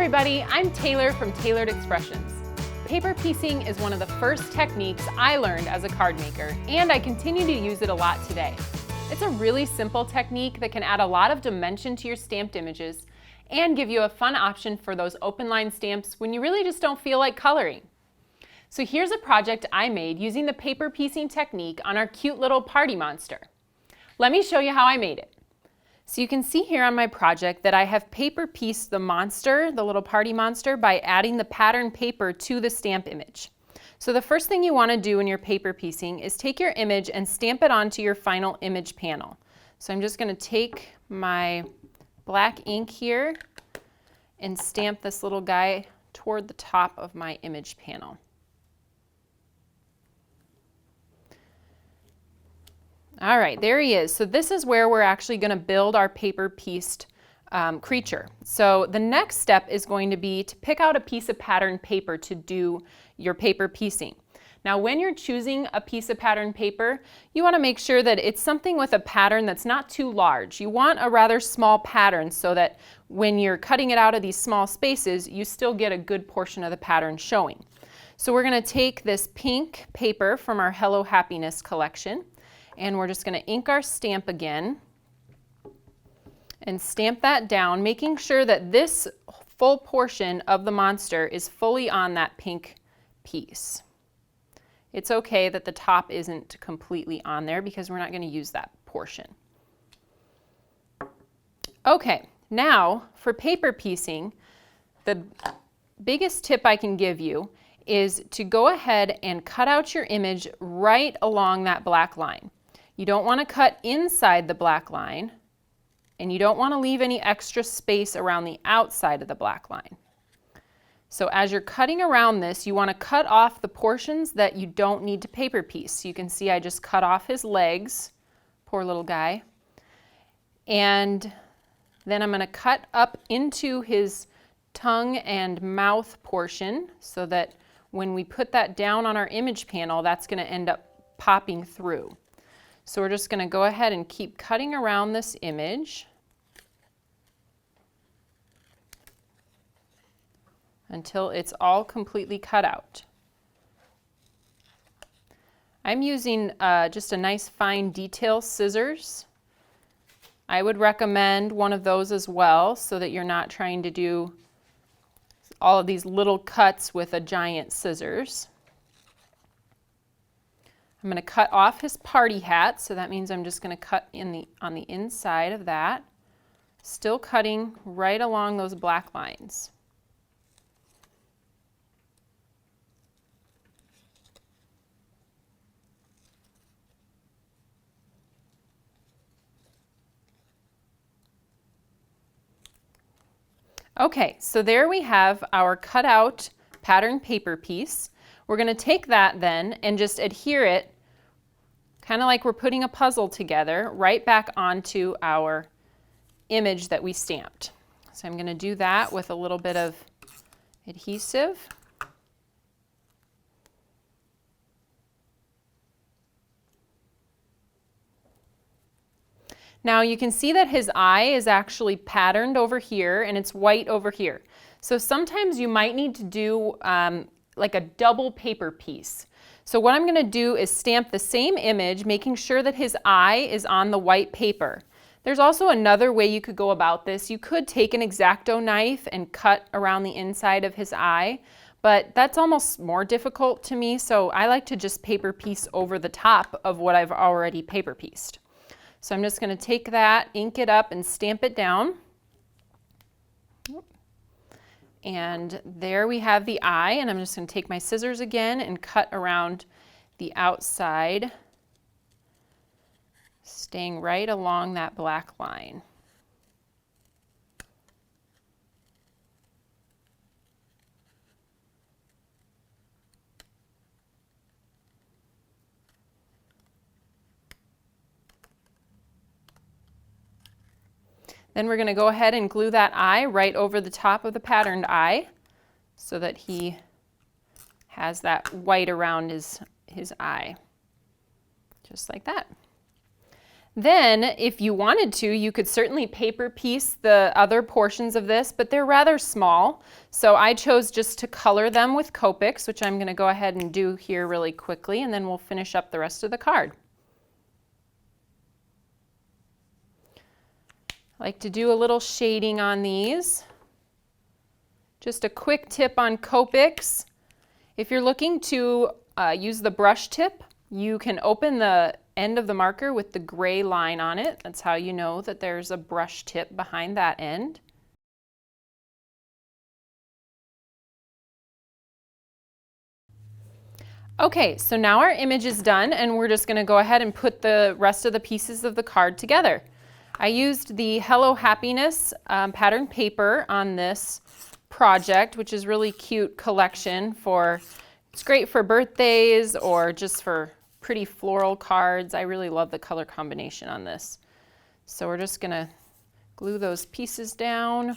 everybody, I'm Taylor from Tailored Expressions. Paper piecing is one of the first techniques I learned as a card maker, and I continue to use it a lot today. It's a really simple technique that can add a lot of dimension to your stamped images and give you a fun option for those open line stamps when you really just don't feel like coloring. So here's a project I made using the paper piecing technique on our cute little party monster. Let me show you how I made it. So you can see here on my project that I have paper pieced the monster, the little party monster, by adding the pattern paper to the stamp image. So the first thing you want to do in your paper piecing is take your image and stamp it onto your final image panel. So I'm just going to take my black ink here and stamp this little guy toward the top of my image panel. All right, there he is. So this is where we're actually going to build our paper pieced creature. So the next step is going to be to pick out a piece of pattern paper to do your paper piecing. Now when you're choosing a piece of pattern paper, you want to make sure that it's something with a pattern that's not too large. You want a rather small pattern so that when you're cutting it out of these small spaces, you still get a good portion of the pattern showing. So we're going to take this pink paper from our Hello Happiness collection, and we're just going to ink our stamp again and stamp that down, making sure that this full portion of the monster is fully on that pink piece. It's okay that the top isn't completely on there because we're not going to use that portion. Okay, now for paper piecing, the biggest tip I can give you is to go ahead and cut out your image right along that black line. You don't want to cut inside the black line, and you don't want to leave any extra space around the outside of the black line. So as you're cutting around this, you want to cut off the portions that you don't need to paper piece. So you can see I just cut off his legs, poor little guy. And then I'm going to cut up into his tongue and mouth portion so that when we put that down on our image panel, that's going to end up popping through. So we're just going to go ahead and keep cutting around this image until it's all completely cut out. I'm using just a nice fine detail scissors. I would recommend one of those as well so that you're not trying to do all of these little cuts with a giant scissors. I'm going to cut off his party hat, so that means I'm just going to cut on the inside of that, still cutting right along those black lines. Okay, so there we have our cutout pattern paper piece. We're going to take that then and just adhere it, kind of like we're putting a puzzle together, right back onto our image that we stamped. So I'm going to do that with a little bit of adhesive. Now you can see that his eye is actually patterned over here and it's white over here. So sometimes you might need to do like a double paper piece. So what I'm going to do is stamp the same image, making sure that his eye is on the white paper. There's also another way you could go about this. You could take an X-Acto knife and cut around the inside of his eye, but that's almost more difficult to me, so I like to just paper piece over the top of what I've already paper pieced. So I'm just going to take that, ink it up, and stamp it down. And there we have the eye, and I'm just going to take my scissors again and cut around the outside, staying right along that black line. Then we're going to go ahead and glue that eye right over the top of the patterned eye so that he has that white around his eye, just like that. Then, if you wanted to, you could certainly paper piece the other portions of this, but they're rather small. So I chose just to color them with Copics, which I'm going to go ahead and do here really quickly, and then we'll finish up the rest of the card. I like to do a little shading on these. Just a quick tip on Copics. If you're looking to use the brush tip, you can open the end of the marker with the gray line on it. That's how you know that there's a brush tip behind that end. Okay, so now our image is done and we're just going to go ahead and put the rest of the pieces of the card together. I used the Hello Happiness pattern paper on this project, which is really cute collection for, it's great for birthdays or just for pretty floral cards. I really love the color combination on this. So we're just gonna glue those pieces down.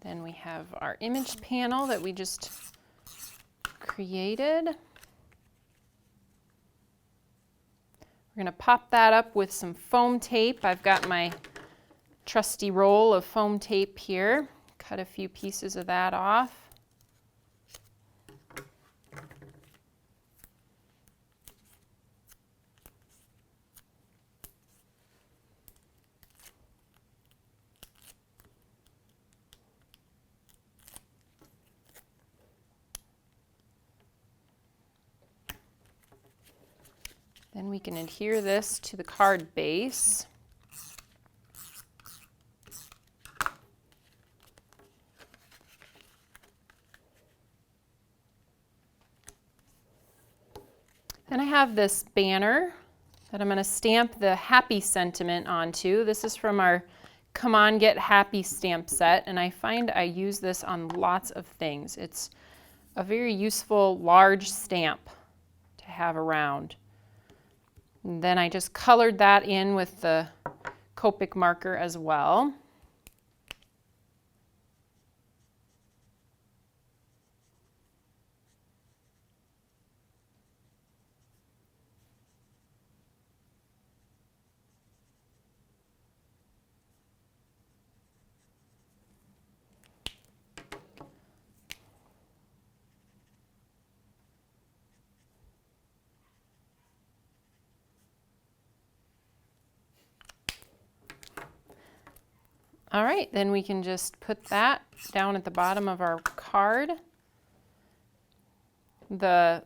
Then we have our image panel that we just created. We're gonna pop that up with some foam tape. I've got my trusty roll of foam tape here. Cut a few pieces of that off. Then we can adhere this to the card base. Then I have this banner that I'm going to stamp the happy sentiment onto. This is from our Come On Get Happy stamp set, and I find I use this on lots of things. It's a very useful large stamp to have around. And then I just colored that in with the Copic marker as well. All right, then we can just put that down at the bottom of our card. The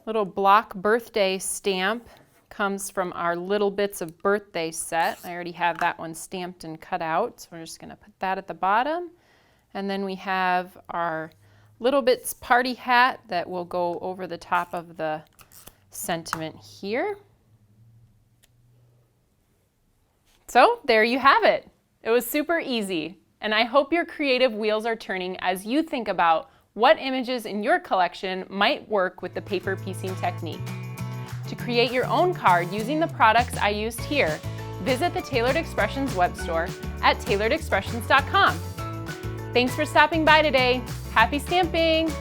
little block birthday stamp comes from our Little Bits of Birthday set. I already have that one stamped and cut out, so we're just gonna put that at the bottom. And then we have our Little Bits party hat that will go over the top of the sentiment here. So there you have it. It was super easy, and I hope your creative wheels are turning as you think about what images in your collection might work with the paper piecing technique. To create your own card using the products I used here, visit the Tailored Expressions web store at tailoredexpressions.com. Thanks for stopping by today. Happy stamping!